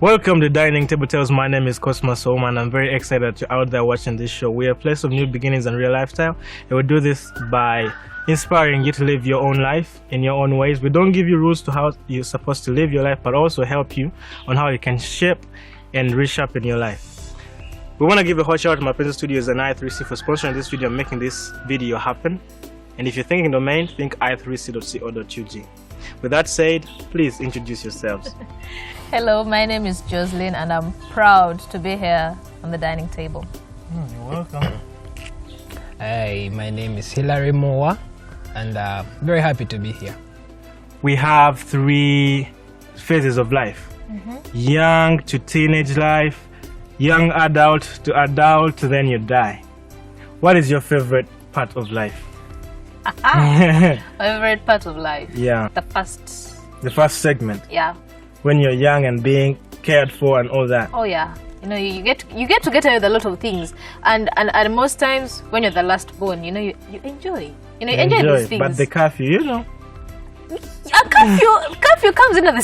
Welcome to Dining Table Tales. My name is Cosmos Home and I'm very excited that you're out there watching this show. We are a place of new beginnings and real lifestyle. And we do this by inspiring you to live your own life in your own ways. We don't give you rules to how you're supposed to live your life, but also help you on how you can shape and reshape in your life. We want to give a hot shout out to my Princess Studios and i3c for sponsoring this video and making this video happen. And if you're thinking domain, think i3c.co.ug. With that said, please introduce yourselves. Hello, my name is Jocelyn and I'm proud to be here on the dining table. You're welcome. Hi, my name is Hilary and very happy to be here. We have 3 phases of life. Young to teenage life, young adult to adult, then you die. What is your favorite part of life? My favorite part of life? Yeah. The first segment. Yeah. When you're young and being cared for and all that. Oh yeah. You know, you get to get away with a lot of things, and most times when you're the last born, you know, you enjoy. You know, you enjoy these things. But the curfew, you know. Curfew comes into the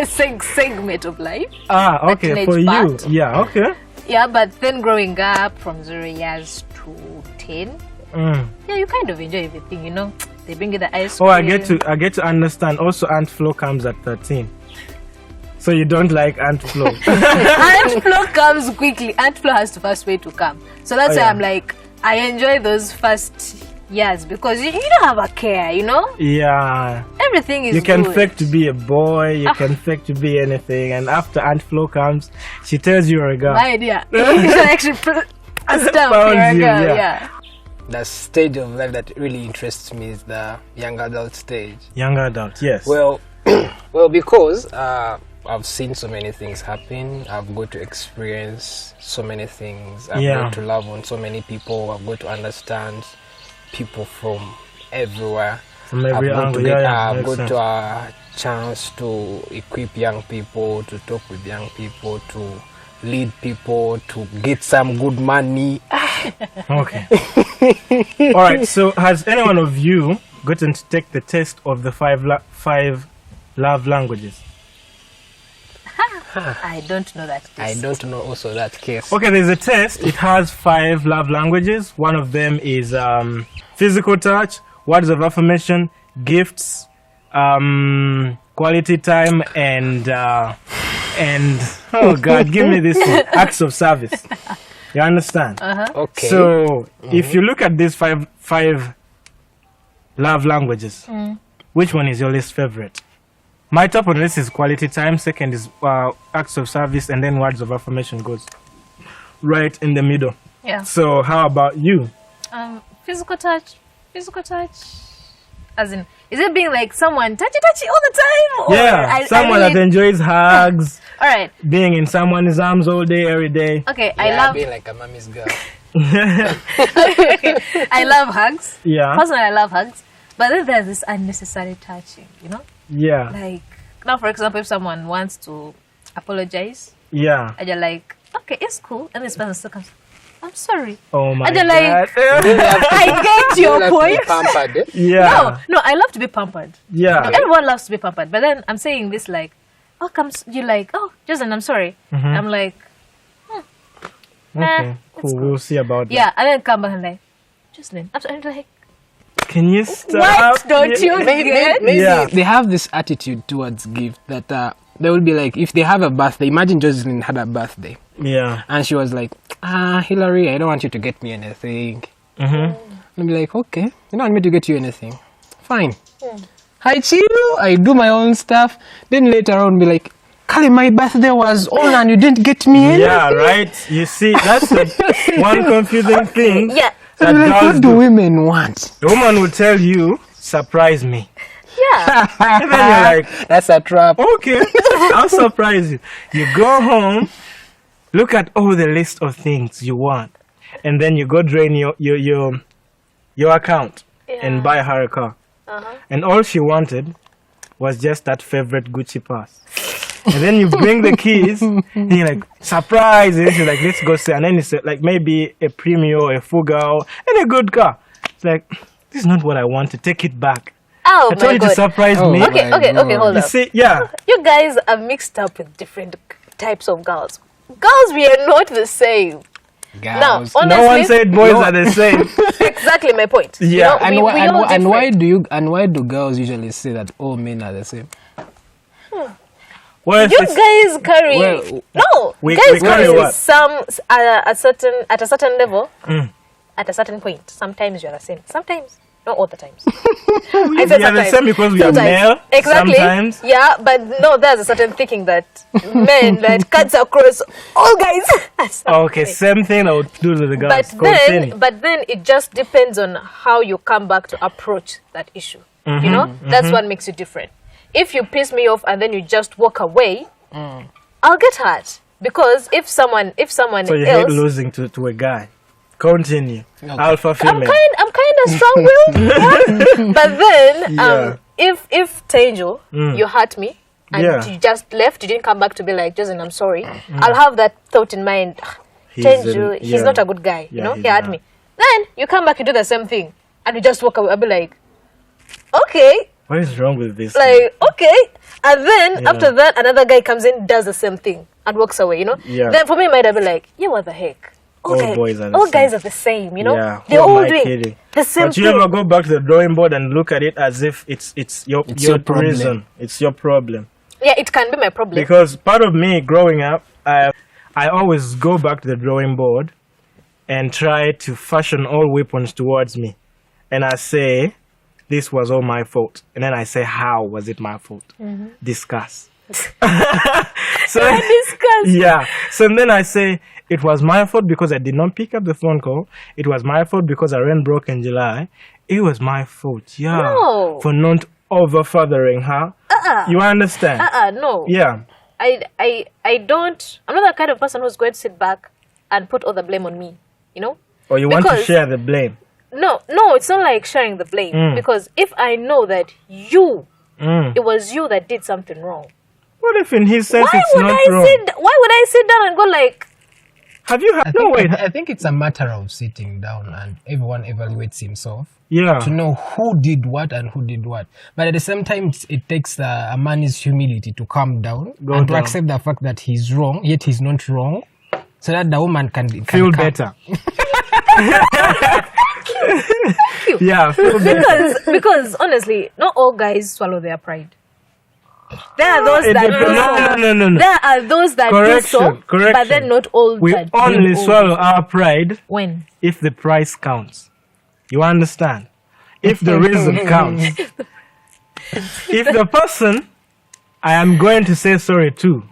second segment of life. Ah, okay, for part. you. Yeah, okay. Yeah, but then growing up from 0 years to 10, yeah, you kind of enjoy everything, you know. They bring you the ice cream. Oh, I get to understand. Also, Ant Flow comes at 13. So you don't like Ant Flow. Ant Flow comes quickly. Ant Flow has to first wait to come. So that's why I'm like, I enjoy those first years because you don't have a care, you know? Yeah. Everything is You can good. fake to be a boy, you can fake to be anything, and after Ant Flow comes, she tells you you're a girl. My idea. You should actually put a stamp Found here, you, girl. yeah. Yeah. The stage of life that really interests me is the young adult stage. Young adult, yes. Well, because I've seen so many things happen. I've got to experience so many things. I've got to love on so many people. I've got to understand people from everywhere. From every angle, I've got to a chance to equip young people, to talk with young people, to lead people, to get some good money. Okay. All right, so has any one of you gotten to take the test of the five love languages? I don't know that. I don't know also that case. Okay, there's a test. It has 5 love languages. One of them is physical touch, words of affirmation, gifts, quality time, and oh God, give me this one, acts of service. You understand? Okay. So if you look at these five love languages, which one is your least favorite? My top on the list is quality time. Second is acts of service, and then words of affirmation goes right in the middle. Yeah. So how about you? Physical touch. As in, is it being like someone touchy all the time? Or Yeah, someone that enjoys hugs. All right. Being in someone's arms all day, every day. Okay, Yeah, I love. being like a mommy's girl. I love hugs. Yeah. Personally, I love hugs. But then there's this unnecessary touching, you know? Yeah. Like, now, for example, if someone wants to apologize, Yeah. and you're like, okay, it's cool. And this person still comes, I'm sorry. Oh my And you're God. like, I get your point. Pampered, eh? Yeah. No, I love to be pampered. Yeah. No, everyone loves to be pampered. But then I'm saying this like, oh, you're like, oh, Jason, I'm sorry. I'm like, Okay. Cool. We'll see about that. yeah. And then come back and like, Jocelyn, I'm like, Can you stop? what? Don't you get? Maybe Yeah. they have this attitude towards gift that they will be like, if they have a birthday, imagine Jocelyn had a birthday Yeah. and she was like, Hilary, I don't want you to get me anything. I'll be like, okay, you don't want me to get you anything, fine. I chill, I do my own stuff. Then later on be like, Kali, my birthday was on and you didn't get me anything. Yeah, right. You see, that's the one confusing thing. Yeah. That Like, girls what do women want? The woman will tell you, surprise me. Yeah. And then you're like, That's a trap. okay, I'll surprise you. You go home, look at all the list of things you want, and then you go drain your account and buy her a car. And all she wanted was just that favorite Gucci purse. And then you bring the keys, and you're like, surprise! And she's like, let's go see. And then it's like maybe a Premio, a Fugao, and a good car. It's like, this is not what I wanted. Take it back. Oh I told my you god. to surprise me. Oh, Okay, my okay, God. hold You up. see, yeah. You guys are mixed up with different types of girls. Girls, we are not the same. Now, Girls. honestly, No one said boys are the same. exactly my point. Yeah. You know, And we why, all different. and why do girls usually say that all men are the same? Well, You guys carry Well, we guys carry carry what? some at a certain level, at a certain point. Sometimes you're the same. Sometimes, not all the times. I said We are the sometimes. same because we are Sometimes. male. Exactly. Sometimes. Yeah, but no, there's a certain thinking that men that cuts across all guys. That's not Okay, right. same thing I would do to the girls. But then it just depends on how you come back to approach that issue. You know, that's what makes you different. If you piss me off and then you just walk away, I'll get hurt because if someone So you hate else, losing to a guy. Continue. Okay. Alpha female. I'm kind of strong-willed, yeah? But then Yeah. if Tangel, you hurt me and Yeah. you just left, you didn't come back to be like, Jason, I'm sorry. I'll have that thought in mind. He's Tangel, an- he's yeah. not a good guy. Yeah, You know, he's he hurt not. me. Then you come back, you do the same thing, and you just walk away. I'll be like, okay, What is wrong with this? like okay. And then Yeah. after that, another guy comes in, does the same thing, and walks away. You know. Yeah. Then for me, it might have been like, yeah, what the heck. All boys are the all same. guys are the same, you know. Yeah, They're who am all I doing kidding? the same But you thing. ever go back to the drawing board and look at it as if it's your your problem. reason. It's your problem. Yeah, it can be my problem. Because part of me growing up, I always go back to the drawing board and try to fashion all weapons towards me. And I say, this was all my fault. And then I say, how was it my fault? Discuss. So Discuss. yeah. So then I say, it was my fault because I did not pick up the phone call. It was my fault because I ran broke in July. It was my fault, yeah, No. for not over fathering her. You understand? No. Yeah. I don't. I'm not that kind of person who's going to sit back and put all the blame on me. You know. Or you want to Because- share the blame. No, it's not like sharing the blame because if I know that it was you that did something wrong, What if in his sense why it's would not I wrong? sit down and go like, Have you had... No, wait. I think it's a matter of sitting down and everyone evaluates himself Yeah. to know who did what and who did what. But at the same time, it takes a man's humility to calm down Go and to down. accept the fact that he's wrong, yet he's not wrong, so that the woman can Feel calm. better. Yeah, feel better. because honestly, not all guys swallow their pride. There are those It that depends. do so. No. There are those that Correction, do so, correction. but then not all. We that do only all. swallow our pride When. if the price counts. You understand? If the reason counts. If the person I am going to say sorry to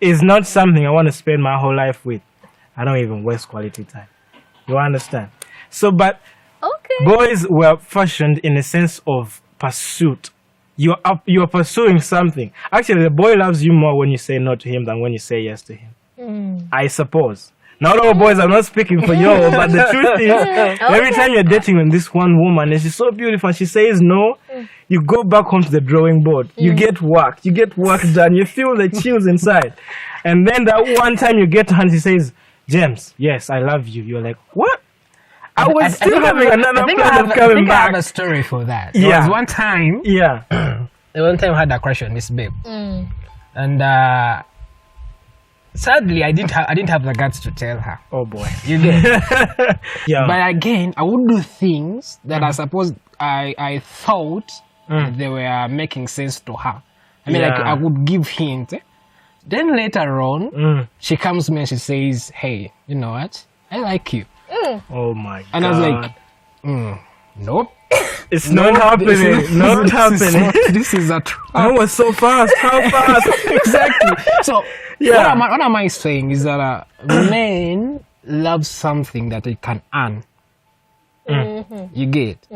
is not something I want to spend my whole life with, I don't even waste quality time. You understand? So, but Okay. boys were fashioned in a sense of pursuit. You are pursuing something. Actually, the boy loves you more when you say no to him than when you say yes to him. I suppose. Not all boys, I'm not speaking for you, but the truth is, every time you're dating with this one woman and she's so beautiful, she says no, you go back home to the drawing board. You get work done. You feel the chills inside. And then that one time you get her and she says, James, yes, I love you. You're like, what? I was still having another plan of coming I have back. a story for that. There Yeah. was one time Yeah. I had a crush on this babe, and sadly I didn't have the guts to tell her. Oh boy. You get? Yeah. But again, I would do things that I suppose I thought that they were making sense to her. I mean, like Yeah. I would give hint. Then later on, she comes to me and she says, "Hey, you know what? I like you." Oh my god. And I was like, "Nope, it's not happening. Not happening. This is a trap." I was so fast. How fast? Exactly. So Yeah. what am I saying is that men love something that they can earn. You get?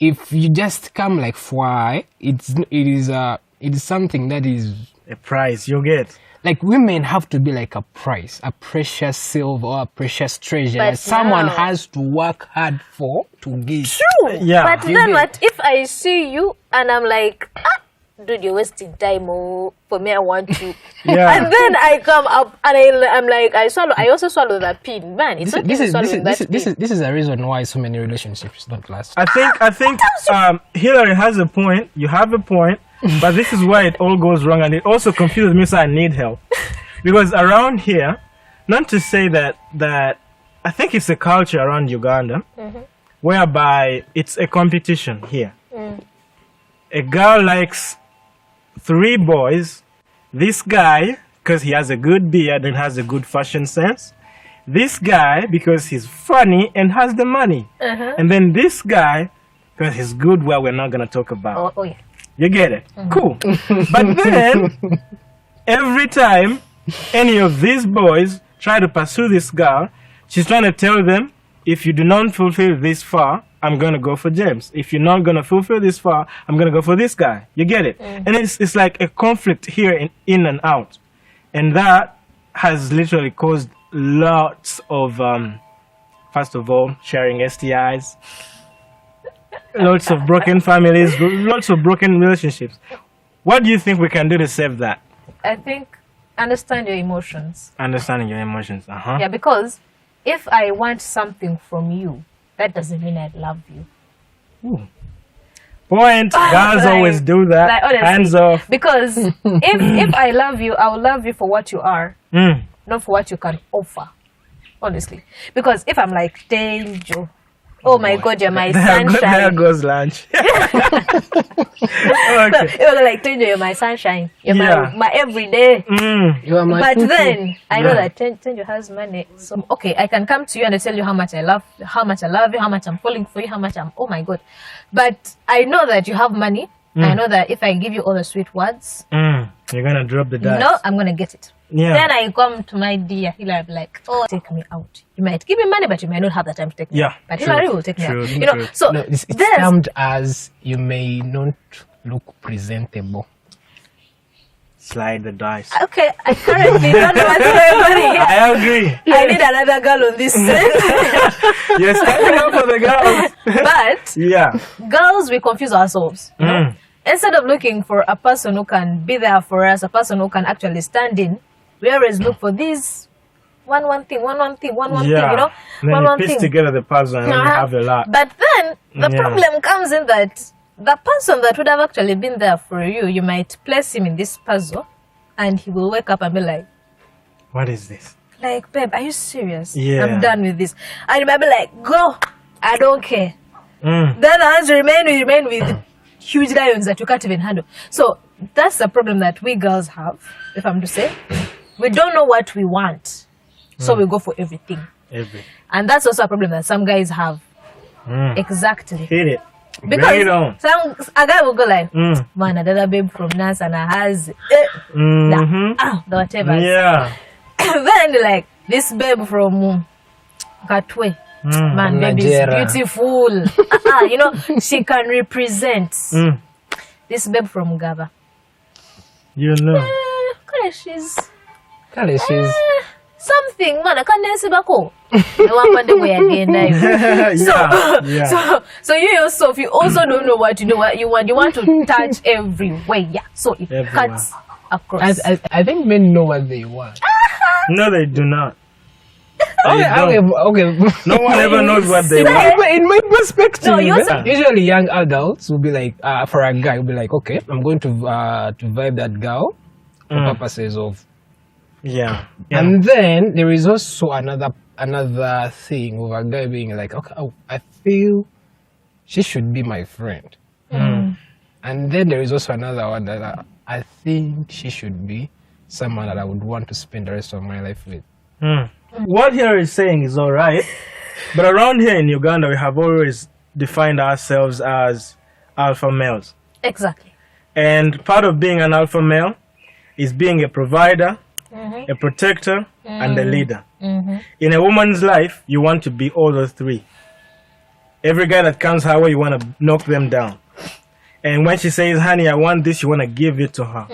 If you just come like why, it is something that is A prize you get. like women have to be like a price, a precious silver or a precious treasure But that someone now- has to work hard for to get. Yeah. But You then get- what if I see you and I'm like, dude, you're wasting time. Oh, for me, I want you. Yeah. And then I come up and I'm like, I also swallow that pin. Man, it's This is swallowing that pin. this is a reason why so many relationships don't last. I think Hilary has a point. You have a point, but this is where it all goes wrong, and it also confuses me. So I need help Because around here, not to say that I think it's a culture around Uganda whereby it's a competition here. A girl likes 3 boys. This guy, because he has a good beard and has a good fashion sense. This guy, because he's funny and has the money. And then this guy, because he's good, well, we're not going to talk about. Oh, yeah. You get it? Cool. But then, every time any of these boys try to pursue this girl, she's trying to tell them, if you do not fulfill this far, I'm going to go for James. If you're not going to fulfill this far, I'm going to go for this guy. You get it? And it's like a conflict here in and out. And that has literally caused lots of, first of all, sharing STIs, lots of broken families, lots of broken relationships. What do you think we can do to save that? I think understand your emotions. Understanding your emotions. Yeah, because if I want something from you, that doesn't mean I love you. Point. Girls always do that. Like, honestly, hands off. Because if I love you, I will love you for what you are, not for what you can offer. Honestly, because if I'm like, Tenjo, oh my God, you're my sunshine. There goes lunch. Okay. It was like, Tenjo, you're my sunshine. You're my everyday. You are my But cuckoo. then I know that Tenjo has money. So okay, I can come to you and tell you how much I love you, how much I'm falling for you, how much I'm, oh my God. But I know that you have money. I know that if I give you all the sweet words, you're gonna drop the dice. no, I'm gonna get it. Yeah. Then I come to my dear Hilary, like, oh, take me out. You might give me money, but you might not have the time to take me out. But true, Hilary will take me true, out. You know, true. so No, it's there's termed as you may not look presentable. Slide the dice. okay. I currently don't want anybody here. I agree. I need another girl on this set. You're standing up for the girls. But Yeah. girls, we confuse ourselves. You know? Instead of looking for a person who can be there for us, a person who can actually stand in, we always look for this one thing, you know, Then you piece together the puzzle and then you have a lot. But then the problem comes in that the person that would have actually been there for you, you might place him in this puzzle, and he will wake up and be like, What is this? like, babe, are you serious? Yeah. I'm done with this. And you might be like, go, I don't care. Mm. Then the answer remain with huge lions that you can't even handle. So that's the problem that we girls have, if I'm to say. We don't know what we want, so we go for everything. And that's also a problem that some guys have. Exactly. Hit it. Because Bring it on. a guy will go like, man, another babe from NASA and has the whatever. Yeah. Then they're like, this babe from Katwe. Man, baby is Nigeria. beautiful. You know, she can represent. This babe from Gaba. You know. She's something, man. I can't dance bako. So you yourself, you also don't know what you know, what you want. You want to touch everywhere. Yeah. So it cuts across. I think men know what they want. No, they do not. Okay. No one ever knows what they want. In my perspective, No, usually young adults will be like, for a guy, will be like, okay, I'm going to vibe that girl for purposes of. Yeah. And then there is also another thing of a guy being like, okay, I feel she should be my friend. And then there is also another one that I think she should be someone that I would want to spend the rest of my life with. What Hilary is saying is all right, but around here in Uganda, we have always defined ourselves as alpha males. Exactly. And part of being an alpha male is being a provider, a protector, and a leader. In a woman's life, you want to be all those three. Every guy that comes her way, you want to knock them down. And when she says, honey, I want this, you want to give it to her.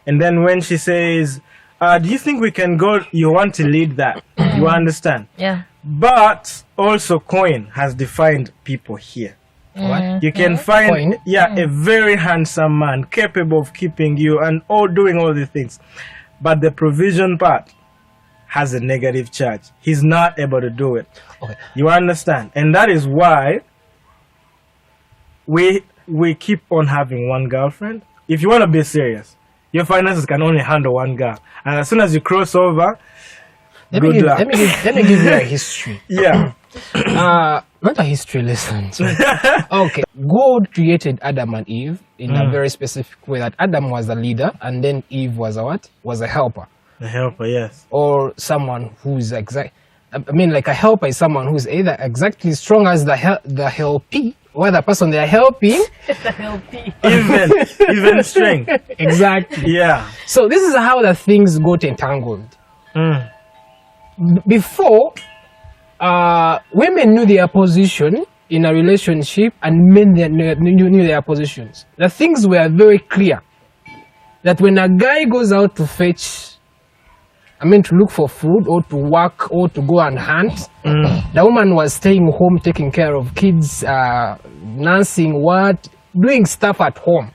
And then when she says, do you think we can go, you want to lead that. You understand? Yeah. But also Coin has defined people here. What? You can find Coin? a very handsome man capable of keeping you and doing all the things. But the provision part has a negative charge. He's not able to do it. Okay. You understand? And that is why we keep on having one girlfriend. If you want to be serious, Your finances can only handle one girl. And as soon as you cross over, good luck. Let me give you a history. Yeah. Not a history lesson. So. Okay. God created Adam and Eve in a very specific way. That Adam was a leader, and then Eve was a what? Was a helper. A helper, yes. Or someone who's exact. I mean, like a helper is someone who's either exactly strong as the helpee, or the person they are helping. The helpee. Even strength. Exactly. Yeah. So this is how the things got entangled. Before, women knew their position in a relationship, and men knew their positions. The things were very clear. That when a guy goes out to fetch, to look for food or to work or to go and hunt, the woman was staying home, taking care of kids, nursing, doing stuff at home.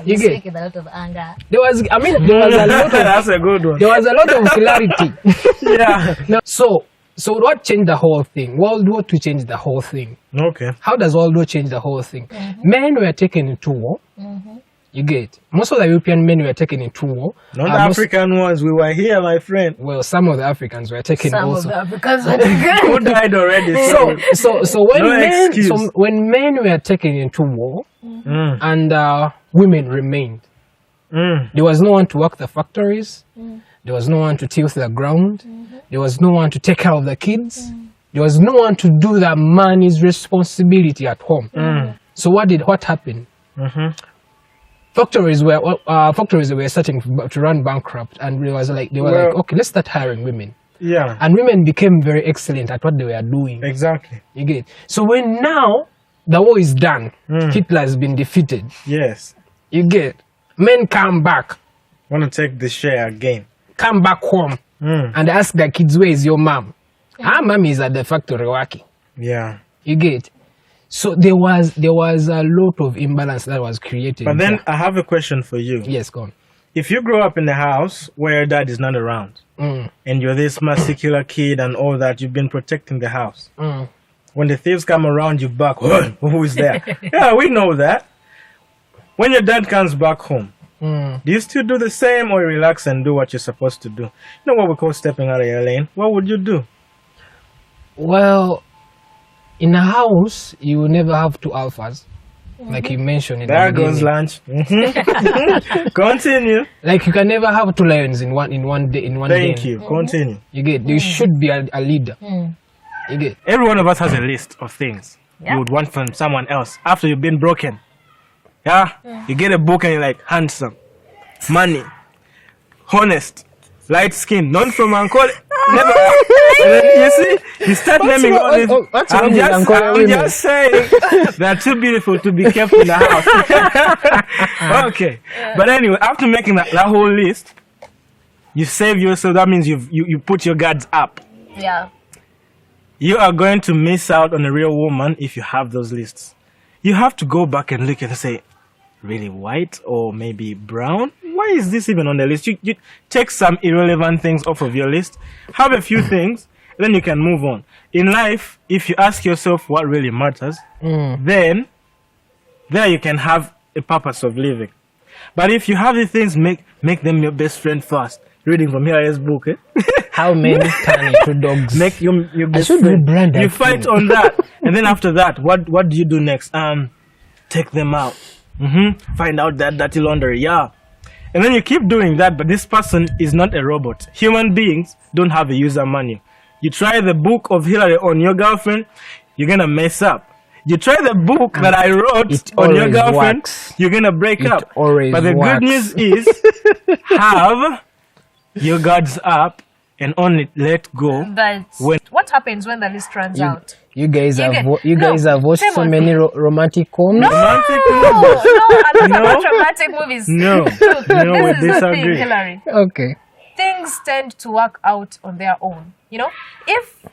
You speak with a lot of anger. There was a lot of That's a good one. there was a lot of clarity. Yeah. Now, so what changed the whole thing? World War II changed the whole thing. Okay. How does World War change the whole thing? Men were taken into war. You get most of the European men were taken into war. Not the African ones. We were here, my friend. Well, some of the Africans were taken Some also. of the Africans were taken. Who died already? So when No excuse. when men were taken into war and women remained, there was no one to work the factories. There was no one to till the ground. There was no one to take care of the kids. There was no one to do the man's responsibility at home. So what happened? Factories were starting to run bankrupt, and they were like, okay, let's start hiring women. Yeah. And women became very excellent at what they were doing. Exactly. You get. So when now the war is done, Hitler has been defeated. Yes. You get. Men come back, Want to take the share again. come back home, and ask their kids, where is your mom? Our mom is at the factory working. Yeah. You get. So there was a lot of imbalance that was created. But then I have a question for you. Yes, go on. If you grow up in a house where dad is not around, and you're this muscular kid and all that, you've been protecting the house. When the thieves come around, you back, who is there? Yeah, we know that. When your dad comes back home, do you still do the same, or relax and do what you're supposed to do? You know what we call stepping out of your lane? What would you do? Well, in a house, you will never have two alphas, like you mentioned. There goes lunch. Continue. Like you can never have two lions in one day. Thank you. Continue. You get. There should be a leader. You get. Every one of us has a list of things you would want from someone else after you've been broken. Yeah? You get a book and you're like, handsome, money, honest, light skin, none from Uncle. Never. And then, you see, you start naming all these. I'm just saying they're too beautiful to be kept in the house. Okay. But anyway, after making that whole list, you save yourself. That means you put your guards up. Yeah. You are going to miss out on a real woman if you have those lists. You have to go back and look and say, really white or maybe brown? Why is this even on the list? You take some irrelevant things off of your list, have a few things, then you can move on. In life, if you ask yourself what really matters, then there you can have a purpose of living. But if you have the things, make them your best friend first. Reading from Hilary's book, eh? How many turn into dogs? Make your best should friend. rebrand that You fight thing. on that, and then after that, what do you do next? Take them out. Find out that dirty laundry, yeah. And then you keep doing that, but this person is not a robot. Human beings don't have a user manual. You try the book of Hilary on your girlfriend, you're gonna mess up. You try the book that I wrote on your girlfriend, works. you're gonna break up. Always But the works. good news is, have your guards up and only let go. But When- what happens when the list runs out? You guys You have get- guys have watched so Simon. many romantic homes. Romantic No, movies. I'm not No. about romantic movies. No. Look, No, we this is the thing, disagree. Hilary. Okay. Things tend to work out on their own. You know, if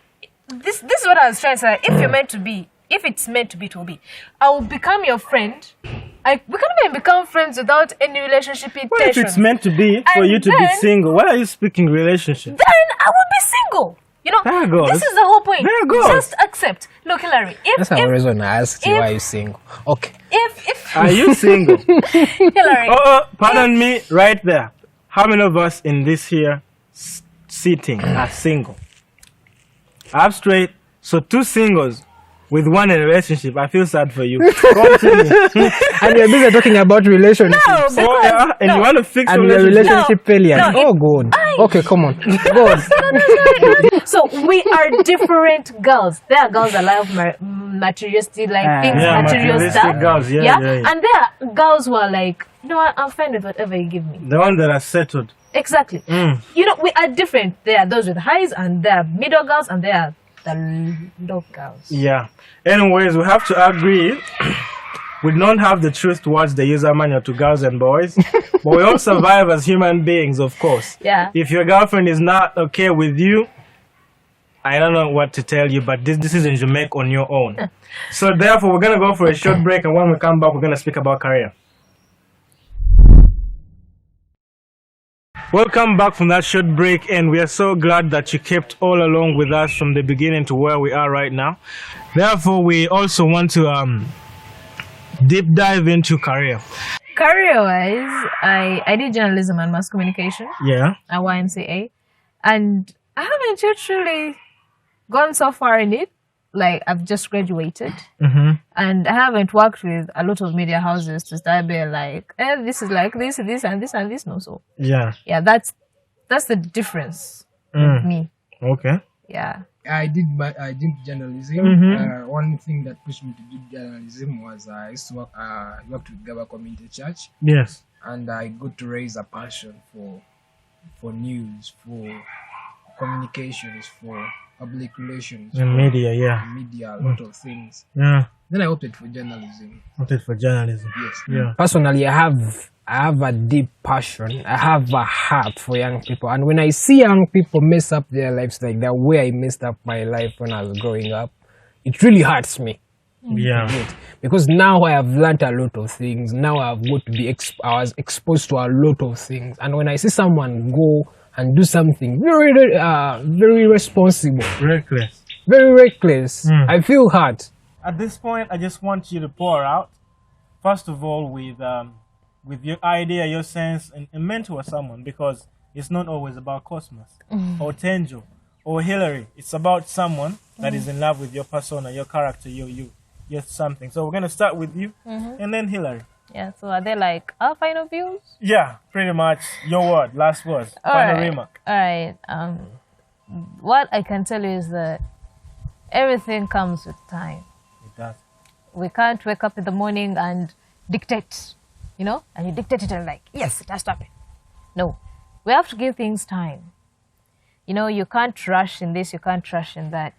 this is what I was trying to say. If you're meant to be, if it's meant to be, it will be. I will become your friend. We can't even become friends without any relationship intention. What if it's meant to be for And you to be then- single? Why are you speaking relationship? Then I will be single. You know, There goes. this is the whole point. There goes. Just accept. Look, Hilary, That's the reason I asked you, why are you single? Okay. if Are you single? Hilary, Pardon me, right there. How many of us in this here sitting are single? I'm straight. So 2 singles with 1 in a relationship. I feel sad for you. Continue. And you're busy talking about relationships. no, because, Oh, yeah, and you want to fix And the your relationship. relationship failure. No, Oh, God. Okay, come on. Go on. So we are different girls. There are girls that love materialistic, like things, yeah, material materialistic stuff. girls, yeah. And there are girls who are like, you know what, I'm fine with whatever you give me. The ones that are settled. Exactly. You know, we are different. There are those with highs, and there are middle girls, and there are the low girls. Yeah. Anyways, we have to agree. We don't have the truth towards the user manual to girls and boys, but we all survive as human beings, of course. Yeah. If your girlfriend is not okay with you, I don't know what to tell you, but this decision you make on your own. So therefore, we're going to go for a short break, and when we come back, we're going to speak about career. Welcome back from that short break, and we are so glad that you kept all along with us from the beginning to where we are right now. Therefore, we also want to deep dive into career. Career-wise, I did journalism and mass communication Yeah. at YMCA, and I haven't actually gone so far in it. Like, I've just graduated, and I haven't worked with a lot of media houses to start being like, this is like this, and this. No, so Yeah. yeah, that's the difference with me. Okay. Yeah. I did journalism. One thing that pushed me to do journalism was I used to worked with Gaba Community Church, Yes. and I got to raise a passion for news, for communications, for public relations, The media, yeah. media, a lot of things. Yeah. Then I opted for journalism. Opted for journalism. Yes. Yeah. Personally, I have a deep passion. I have a heart for young people. And when I see young people mess up their lives like the way I messed up my life when I was growing up, it really hurts me. Yeah. Because now I have learned a lot of things. Now I've got to be I was exposed to a lot of things. And when I see someone go and do something very responsible, Reckless. very reckless, I feel hurt. At this point, I just want you to pour out, first of all, with your idea, your sense, and mentor someone, because it's not always about Cosmos or Tenjo or Hilary. It's about someone that is in love with your persona, your character, you're something. So we're going to start with you and then Hilary. Yeah, so are they like our final views? Yeah, pretty much. Your word, last words, final remark. All right. What I can tell you is that everything comes with time. It does. We can't wake up in the morning and dictate, and you dictate it and like, yes, it has to happen. No, we have to give things time. You can't rush in this, you can't rush in that.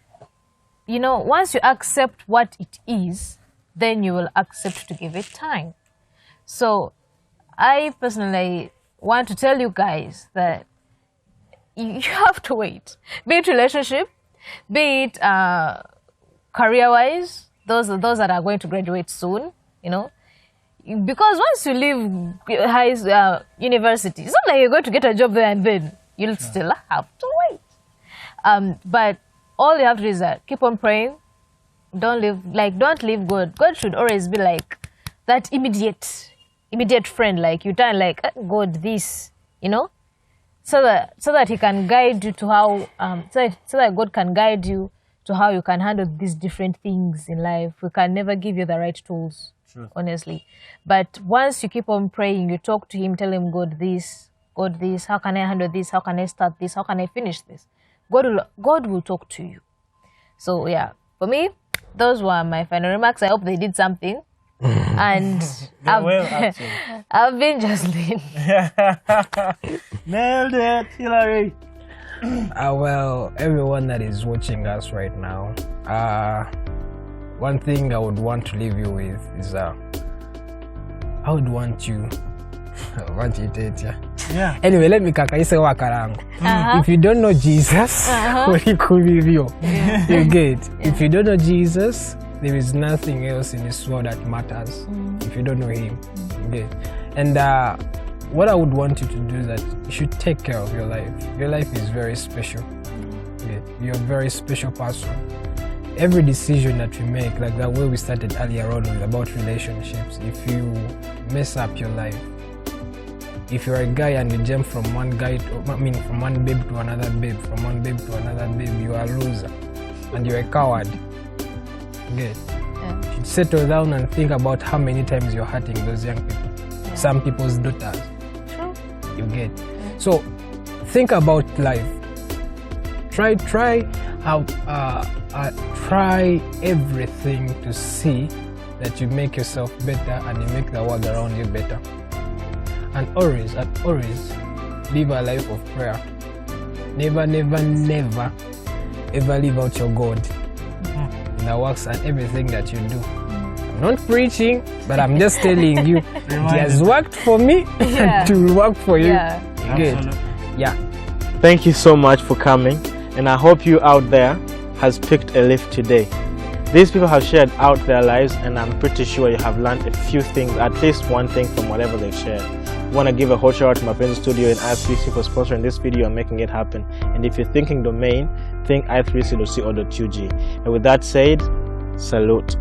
Once you accept what it is, then you will accept to give it time. So I personally want to tell you guys that you have to wait. Be it relationship, be it career-wise, those that are going to graduate soon, because once you leave university, it's not like you're going to get a job there and then you'll still have to wait. But all you have to do is that keep on praying. Don't leave God. God should always be like that immediate friend. Like you turn like God this, so that He can guide you to how so that God can guide you to how you can handle these different things in life. We can never give you the right tools, honestly. But once you keep on praying, you talk to Him, tell Him, God this, how can I handle this? How can I start this? How can I finish this? God will talk to you. So yeah, for me, those were my final remarks. I hope they did something. And I've been Jocelyn. Nailed it, Hilary. Well, everyone that is watching us right now, one thing I would want to leave you with is I would want you to date, Yeah. Anyway, let me kakaise wakarangu. If you don't know Jesus, you get. If you don't know Jesus, there is nothing else in this world that matters. If you don't know Him, you get. And what I would want you to do is that you should take care of your life. Your life is very special. Okay? You're a very special person. Every decision that we make, like the way we started earlier on with about relationships, if you mess up your life, if you're a guy and you jump from one guy to, from one babe to another babe, from one babe to another babe, you are a loser and you're a coward. Good. You should settle down and think about how many times you're hurting those young people. Some people's daughters. True. You get. So think about life. Try everything to see that you make yourself better and you make the world around you better. And always live a life of prayer. Never ever leave out your God in the works and everything that you do. I'm not preaching, but I'm just telling you, it has worked for me and it will work for you. Yeah. Good. Yeah. Thank you so much for coming, and I hope you out there has picked a lift today. These people have shared out their lives, and I'm pretty sure you have learned a few things, at least one thing from whatever they've shared. I want to give a whole shout out to my friends in studio and i3c for sponsoring this video and making it happen. And if you're thinking domain, think i3c.co.ug. And with that said, salute.